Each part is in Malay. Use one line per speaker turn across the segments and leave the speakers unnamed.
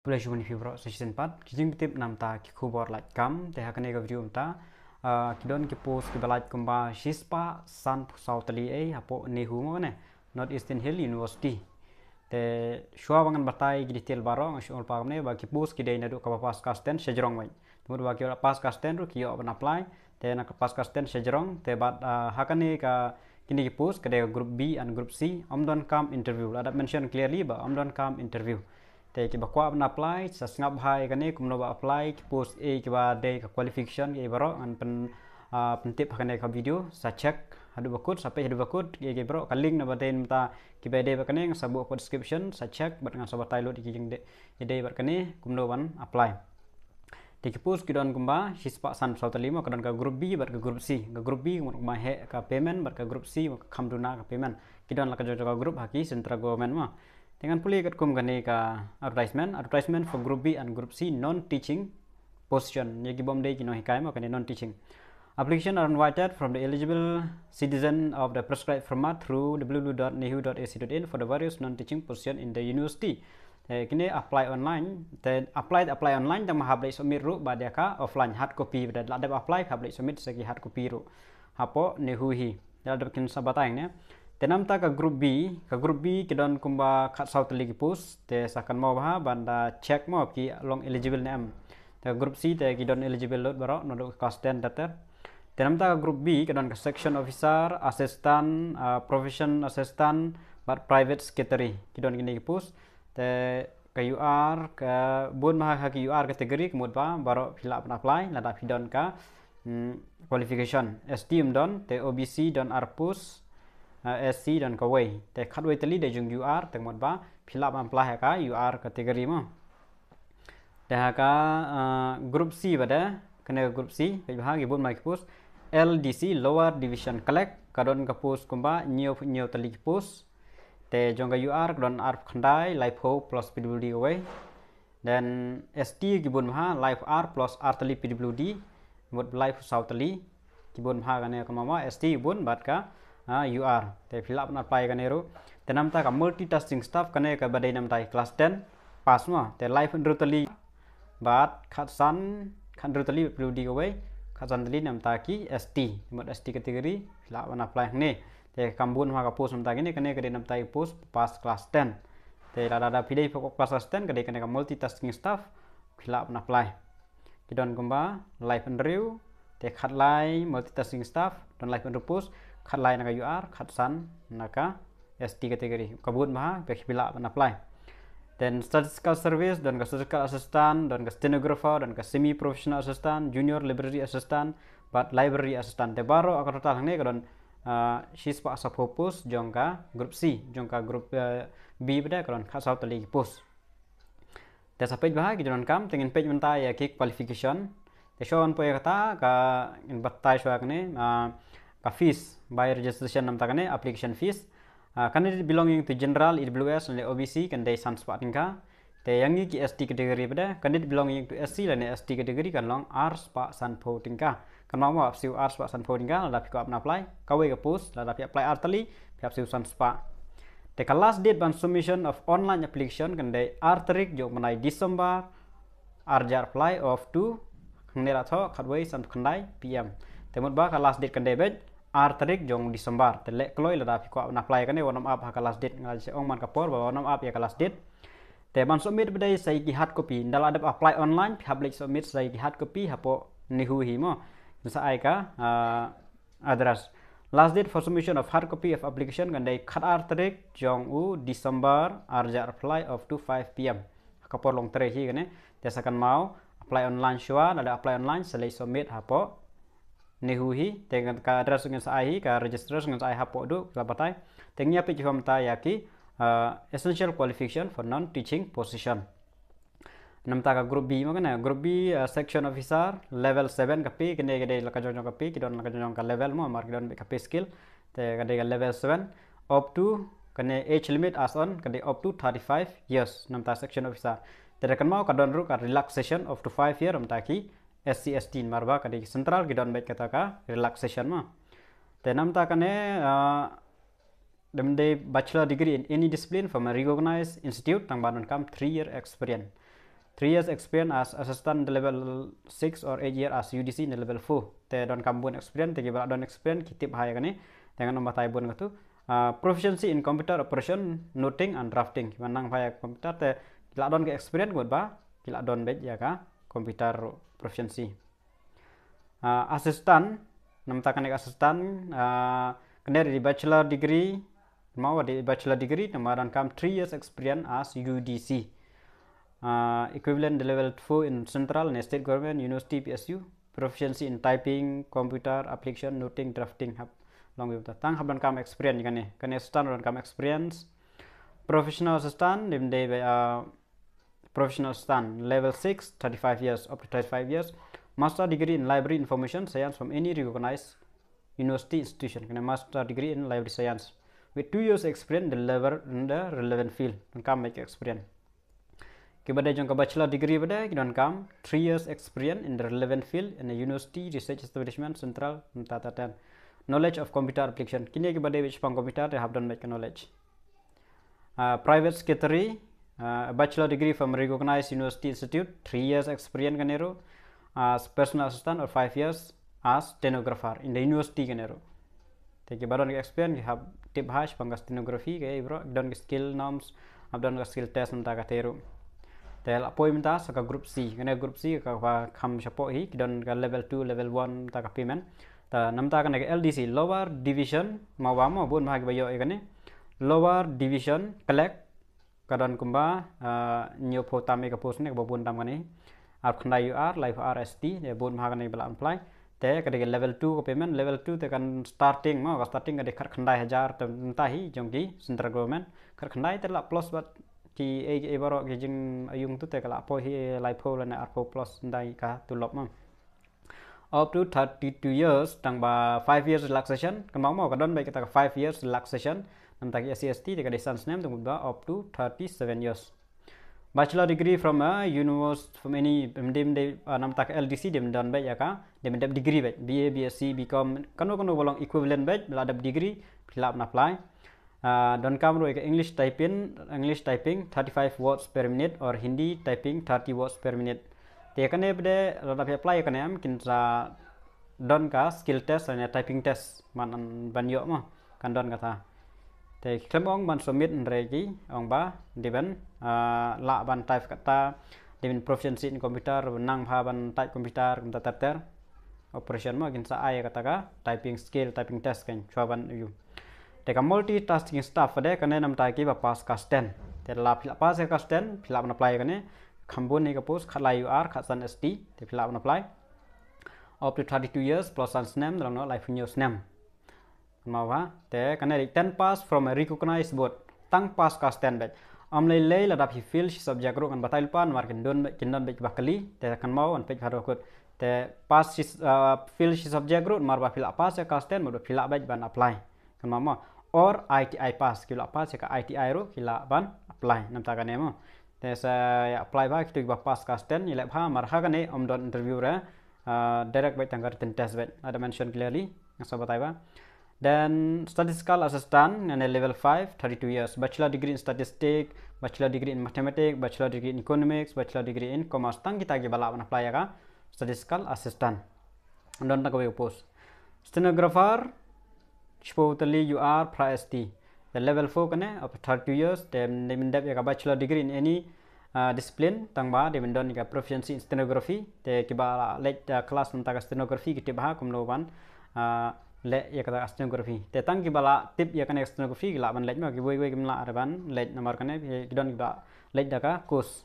Boleh cuma review bro season 4 kijing tip nam ta ki khubor like kam te hakane ga video ta kidon ki post ki balait kumba shispa san sautali e hapo nehu mo ne North Eastern Hill University te shua bangan batai ki detail baro ngashol pa ne ba ki post ki dei na do ka pas kasten sejrong mai tumur ba ki pas kasten ru ki yo ban apply te na pas kasten sejrong te bat hakane ka kini ki post kade group B and group C amdon kam interview ada mention clearly ba amdon kam interview te ki bakwa na apply sa ngap hai kane kumno ba apply ki post e ki ba de ka qualification ki baro an pen tip kane ka video sa check hadu bakut sampai hadu bakut ki baro ka link na ba den ta ki ba de ba kane sa bu ko description sa check bat ngan sa ba tailo di jing de ba kane kumno ban apply te ki post ki don kumba hispa san sa talima ka don ka group B bat ka group C ka group B ma he ka payment bat ka group C khamduna ka payment ki don la ka jo group haki central government ma dengan pulih kat kum gani ka advertisement for group B and group C non teaching position ye ki bom dei ki no hikai ma kani non teaching application are invited from the eligible citizen of the prescribed format through www.nehu.ac.in for the various non teaching position in the university kini apply online then apply online tang mahablai submit ru badia ka offline hard copy pada la dap apply hablai submit segi hard copy ru hapo nehu hi dal dap kin sabatang ne tenam ta ka group B kidon kumba khat south ligi post te sakan mau bah banda check mau ki long eligible name te group C te kidon eligible lot baro no kasten data tenam ta ka group B kidon ka section officer assistant profession assistant but private secretary kidon kini post te ka UR ka bun mah ka UR kategori kemud ba baro fill up apply la da kidon ka qualification STM don te OBC don arpus SC dan kawai te khatway tali de jung UR tengmot ba fill up apply ka UR kategori mo te ka group C bada kena group C pe bahagi bun mai post LDC lower division collect kadon ka post kumba new tali post te jong ka UR kadon arp khandai life hope plus PWD kawai dan ST gibun ha life R plus R tali PWD mot life south tali gibun ha kane kamama ST gibun bat ka UR te fill up na apply kane ru te nam ta ka multitasking staff kane ka badai nam tai class 10 pass ma te live rutali bat khatsan khan rutali PWD ko wei khatsan tali nam ta ki ST mod ST kategori fill up na apply ne te kambun ma ka post nam ta kine kane ka nam tai post pass class 10 te da pidai pokok class 10 kane ka multitasking staff fill up na apply kidon kumba live interview te khat lai multitasking staff don live interview post khat lai naka UR khat san naka ST kategori kabut maha pek bila apply then statistical service dan ka statistical assistant dan ka stenographer dan ka semi professional assistant junior library assistant but library assistant te baro akar total hangne ka don shispa sa post jongka group C jongka group B beda ka don khat sau tali post te sapej baha ki don kam tengin page menta ya ki qualification te shon po ya kata ka in battai shwa kne ka fees by registration nam takane application fees candidate belonging to general EWS and OBC kan dai sans patingka te yangi ki ST category pada candidate belonging to SC dan ST category kan long R spa san pho tingka kan mau apsiu R spa san pho tingka la pick up apply kawe ka post la apply R tali apsiu san spa te ka last date ban submission of online application kan dai R tarik jo manai December R jar apply of to ngira tho khatway san khandai PM temut ba ka last date kan dai bet R tarik jong Desember telek kloi la dapi ko na apply kane wonam up ha last date ngal se ong man kapor ba wonam up ya last date te ban submit bedai sai ki hard copy ndal adap apply online public submit sai ki hard copy hapo nihu hi mo sa ai ka address last date for submission of hard copy of application kan dai khat R tarik jong u December arja apply of to 5 PM kapor long tere hi kane te sakan mau apply online shua ada apply online selai submit hapo nehuhi dengan ka address dengan sai ka register dengan sai hapo do labatai tengnya pe jom ta yaki essential qualification for non teaching position nam ta ka group B makana group B section officer level 7 ka pe kene gede la ka jong ka pe kidon la ka jong ka level mo mar kidon ka pe skill te gede ka level 7 up to kene age limit as on kede up to 35 years nam ta section officer te kan mau ka don ru ka relaxation of to 5 year nam ta ki SC/ST marba kadi central gidon baik kata ka relaxation ma tenam ta kane demde bachelor degree in any discipline from a recognized institute tang banon kam 3-year experience 3 years experience as assistant the level 6 or 8 year as UDC in the level 4 te don kambun experience te gibala don experience kitip hai kani dengan nomor tai bun tu proficiency in computer operation noting and drafting manang phai computer te kila don ke experience god ba kila don bet ya ka computer proficiency assistant nam ta kanek assistant kene di bachelor degree mau di bachelor degree namaran kam 3 years experience as UDC equivalent the level 4 in central and state government university PSU proficiency in typing computer application noting drafting hab long with tang hab don kam experience kan assistant don kam experience professional assistant dim de professional assistant level 6 35 years up to 35 years master degree in library information science from any recognized university institution kan master degree in library science with 2 years experience the level in the relevant field don kam make experience Kibada jong bachelor degree bada kidon kam 3 years experience in the relevant field in a university research establishment central tatatan knowledge of computer application kini kibada which pang computer they have done make knowledge private secretary bachelor degree from recognized university institute 3 years experience kanero as personal assistant or 5 years as stenographer in the university kanero te kibada experience you have tip hash pang stenography ke bro don skill norms abdon skill test nta katero tel appointment ta saka group C kena group C ka kham chapo hi don ka level 2 level 1 ta ka payment ta namta kana LDC lower division mawa ma bun bhag bayo ekane lower division collect kadon kumba nyo photame ka post ne ka bun tam kani ap khnai UR live RST de bun bhag ne bala apply te ka de level 2 ka payment level 2 te kan starting ma ka starting ka de khat khandai 1000 ta hi jongki central government khat khandai te la plus bat ti e baro ke jing ayung tu te kala po hi life pol na arpo plus ndai ka tu lop ma up to 32 years tang ba 5 years relaxation kan mau ka don ba kita 5 years relaxation nam ta ki SCST te ka distance name tung ba up to 37 years bachelor degree from a university from any dim de nam ta ka LDC dim don ba ya ka dim degree ba BA BSc BCom kanu bolong equivalent ba la degree philap na apply don kam ro English typing 35 words per minute or Hindi typing 30 words per minute te kane bede la apply kane am kinsa don ka skill test and typing test man ban yo ma kan don kata te klem ong ban submit regi ong ba diben la ban type kata diben proficiency in computer nang pha ban type computer ter operation ma kinsa ai kata ka typing skill typing test kan chwa you Teka multitasking staff ade kane nam ta ki ba pass ka sten te la phila pass ka sten phila ban apply kane khambon ni ka post khala UR khasan ST te phila ban apply up to 32 years plus sans name long no life news name ma wa te kane 10 pass from a recognized board tang pass ka sten bet am lei la dap hi feel subject ro kan batal pan mar kin don be bakali te kan mau an pej haro kut te pass feel subject ro mar ba phila pass ka sten mo phila bet ban apply kan mama or ITI pass kila pass ka ITI ro kila ban apply nam ta kane mo te sa apply ba kitu ba pass ka sten ile bha mar ha kane om don interview ra direct by tanggar ten test bet ada mention clearly ngasa batai ba then statistical assistant and level 5 32 years bachelor degree in statistics bachelor degree in mathematics bachelor degree in economics bachelor degree in commerce tang kita gi bala ban apply ka statistical assistant don ta ko post stenographer Supposedly you are PST. The level 4 kane up to 32 years. Then they mean that you have a bachelor degree in any discipline. Tangba they mean done proficiency in stenography. They kiba let class nanta stenography kita bah kumno ban let ya kata stenography. They tang kiba la tip ya kane stenography kila ban let ma kiboy kimla araban let nomor kane kidon kiba let daka course.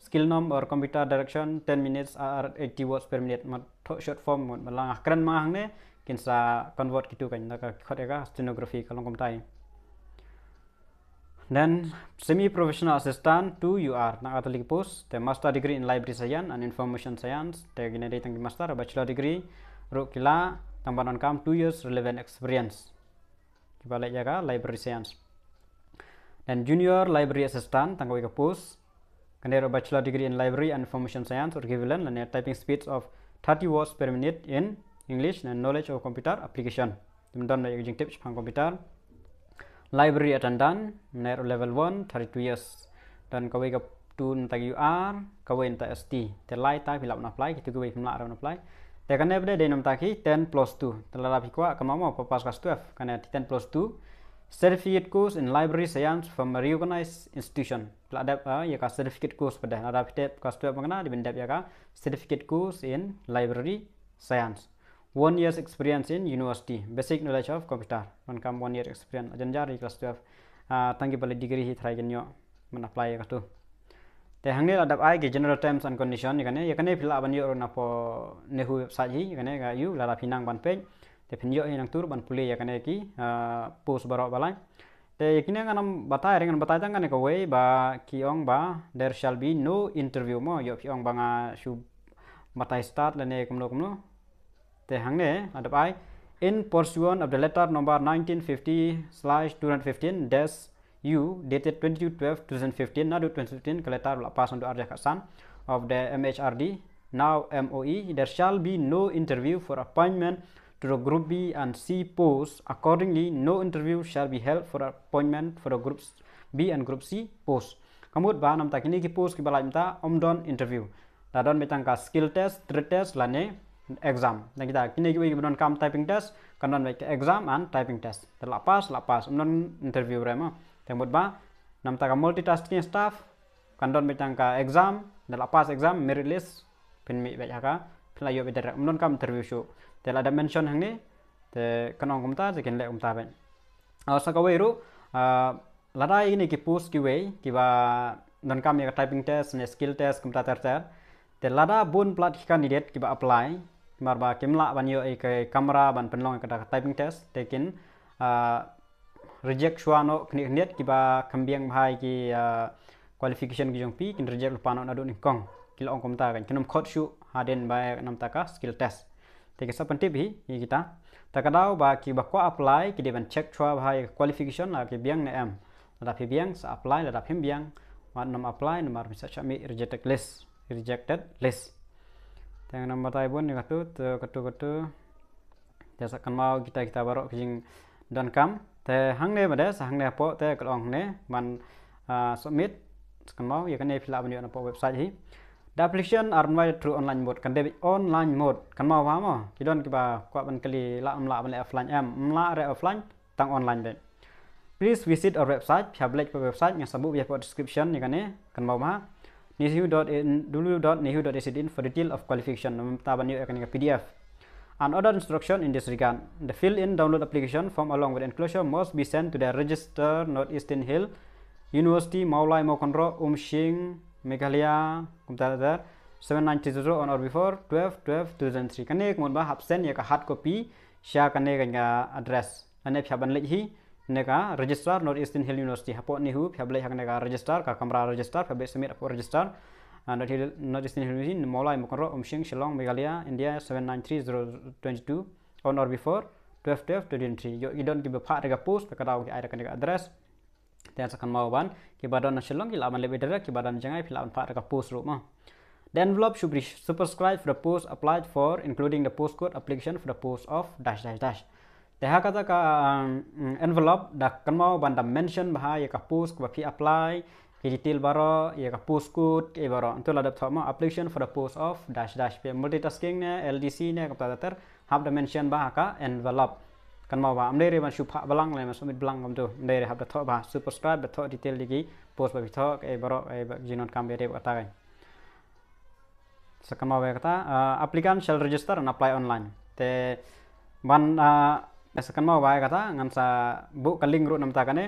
Skill norm or computer direction 10 minutes or 80 words per minute. Ma short form malang keren mahang ne. Kinsa convert gitu kan naka khotega stenography kalong komtai then semi professional assistant 2 UR na atoli post the master degree in library science and information science te gine dei tang master bachelor degree ro kila tambanan kam 2 years relevant experience kibale jaga library science then junior library assistant tang ko post kanero bachelor degree in library and information science or equivalent and typing speeds of 30 words per minute in English and knowledge of computer application. Done by using tips from computer. Library attendant, level 1, 32 years. Dan kawai ka tu nta UR kawen nta ST te lai ta pilap na apply kitu kawen mla ra na apply te kan ne de nam ta ki 10 plus 2 telala pikwa kamamo papas class 12 kan 10 plus 2 certificate course in library science from a recognized institution peladap ya ka certificate course pada ada pitep class 12 mangana di bendap ya ka certificate course in library science 1 year's experience in university basic knowledge of computer man kam 1 year experience ajanjari class 12 tanggi balik degree hi try genyo man apply ka tu te hangne adap ai ke general terms and condition ya kan fill up ban yo na po nehu website hi kan ga yu la pinang ban page te pinyo hi nang tur ban puli ya kan ki post barok balai te yakine nganam batai dengan batai tang kan ko way ba kiong ba there shall be no interview mo yo piong banga shu batai start lane kumno te hangne adap ai in pursuant of the letter number 1950/215 dash U dated 22/12/2015 nadu 2015 ke letter lapas untuk arja kasan of the MHRD now MOE there shall be no interview for appointment to the group B and C posts accordingly no interview shall be held for appointment for the groups B and group C posts kamut ba nam takini ki post ki balai mta omdon interview dadon betangka skill test trade test lane exam dan kita kini ki don kam typing test kanon baik exam and typing test terlapas omdon interview rema tembut ba nam taka multitasking staff kandon betangka exam dan lapas exam merit list penmi baca ka pelayo bedara umnon kam interview show te ada mention hang ni te kanong kumta te ken le kumta ben sa ka weru ladai ini ki post ki way ki ba don kam ya typing test ne skill test kumta ter te lada bun plat candidate ki ba apply marba kimla ban yo ke kamera ban penlong ka typing test tekin reject shuano kniet ki ba kambiang bhai ki qualification ki jong pi kin reject lupano na do ni kong kila ong komta kan kinum khot shu haden ba nam taka skill test te ke sapan tip hi kita takadau ba ki ba ko apply ki deban check chua bhai qualification la ki biang ne am la phi biang sa apply la phim biang wan nam apply namar bisa chami rejected list teng nam batai bon ni katu jasa kan mau kita barok kijing dan kam te hangne bade sa hangne po te kalong ne man submit kan mau ya kan ne fill up ni na po website hi the application are made through online mode kan debit online mode kan mau mo kidon ki ba kwa ban kali la ban offline la re offline tang online be please visit our website public website yang sabu ya po description ni kan ne kan mau ma www.nihu.ac.in for detail of qualification ta ban yo kan PDF and other instruction in this regard. The fill-in download application form along with enclosure must be sent to the register Northeastern Hill University Maulai Mokondro Umshing Meghalaya Kumtada 7930 on or before 12/12/2003 kane kumon ba absent ya ka hard copy share kane ka address ane phaban le hi ne ka registrar Northeastern Hill University hapo nihu phable hakne ka registrar ka kamra registrar phabe submit apo registrar Northeastern Hill University Maulai Mokondro Umshing Shillong Meghalaya India 793022 on or before 12/12/2003 yo idon ki ba pha rega post ka daw ki aira ka address dan akan mau ban ki badan nasional ki laman lebih dari ki badan jangai filaman pak reka post rumah. The envelope should be superscribed for the post applied for including the postcode application for the post of dash. Teh kata ka envelope dah kan mau ban mention bahaya ka post ka pi apply ki detail baro ya ka postcode ki baro antu la dapat sama application for the post of dash pe multitasking ne LDC ne ka ter have the mention bahaya ka envelope kan mau ba amde re man shupha balang le mas submit balang kamtu amde re have the tho ba superscribe the tho detail digi post ba tho ke baro jinon kam bere bata kai sakan mau kata applicant shall register and apply online te ban sakan mau ba kata ngan sa bu kaling ru nam ta kane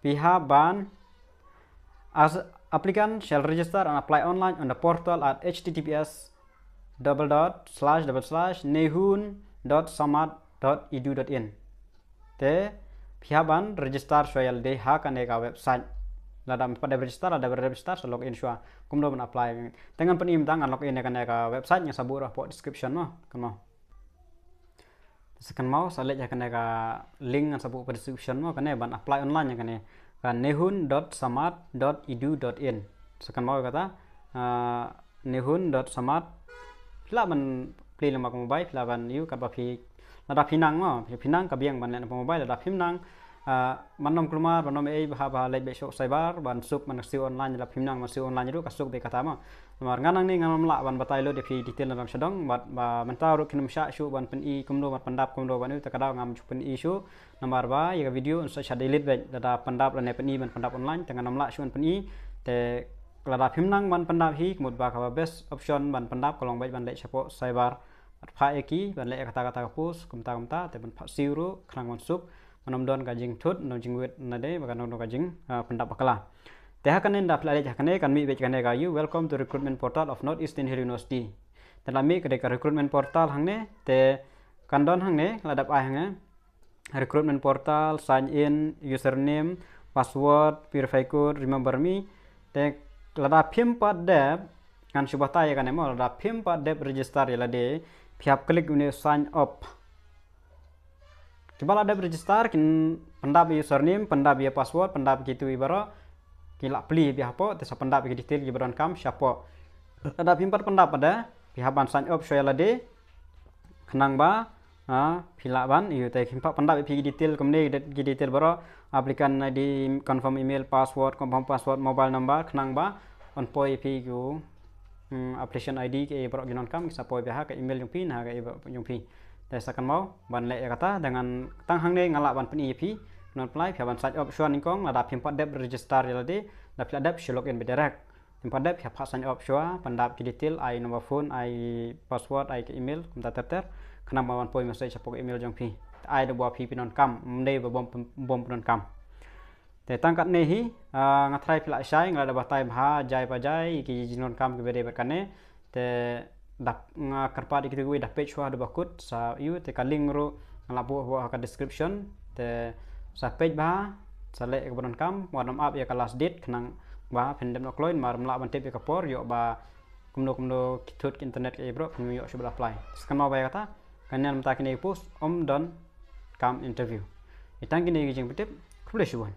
piha ban as applicant shall register and apply online on the portal at https://nehun.samad.edu.in te pihaban register soal de ha kane ka website ladam pada register so login shwa kumdo ban apply dengan penim tangan login kane ka website nya sabur po description no kamo sekan mau salet ya kane ka link an sabur po description mo kane ban apply online nya kane ka nehun.samad.edu.in sekan mau kata nehun.samad laban play lemah mobile laban you ka ba phi nada pinang mo pinang ka biang ban le mobile da pinang manom keluar manom bah lek besok cyber ban sup man si online la phimnang man si online ru kasuk be kata ma mar nganang ni nganam la ban batai lo de phi detail nam sedong bat man taru kinum sya shu ban pen I kumdo ban pendap kumdo ban ta kadau ngam pen I shu nomor ba ya video so cha delete be da pendap la ne pen I ban pendap online tangan nam la shu pen I te lada phimnang ban pendap hi kemud ba ka best option ban pendap kolong bai ban lek chapo cyber pha eki ban lek kata kapus kumta te ban pha siru khnang man sup manom don kajing thut no jing wet nade bagan no kajing pendap bakala te hakanen da plale hakane kan mi be kane ga you welcome to recruitment portal of Northeastern Hill University dalam mi ke recruitment portal hangne te kandon hangne ladap ai hangne recruitment portal sign in username password verify code remember me te ladap phim pad deb kan subata ya kan mo ladap phim pad deb register ya lade phiap klik une sign up coba ada register kin pendap username pendap ya password pendap gitu ibaro kila pli biha po tesa pendap ke detail gibran kam siapo ada pimpat pendap ada pihaban sign up soya lade kenang ba pila ban iu te pimpat pendap pi detail kemne detail baro aplikan di confirm email password confirm password mobile number kenang ba on poi pi ku application ID ke baro ginon kam sapo biha ke email yung pin ha ke yung piแต่สักกันmau ban lek kata dengan tang hang ne ngalak ban pen EP non apply pia ban sign up shua ningkong lada pimpat dep register yalade da pila dep login be direct pimpat dep pia sign up shua pandap ki detail ai nomor phone ai password ai ke email kumta terter kena ban poi message sapok email jong pi ai do bua pi pinon kam mde bom pinon kam te tangkat ne hi ngatrai pila sai ngalada batai bha jai pa jai ki jinon kam ke bede berkane te dap karpa di kita gue dah page wah ada bakut sa you te kaling ro ngalapu buah ka description te sa page bah sa le keberon kam warnam up ya kelas date kenang bah pendem no kloin mar mla ban tip ya kapor yo ba kumdo kitut internet ke bro pun yo should apply sekan mau bayar kata kanyan mta kini post om don kam interview itang kini jing petip kuble shuban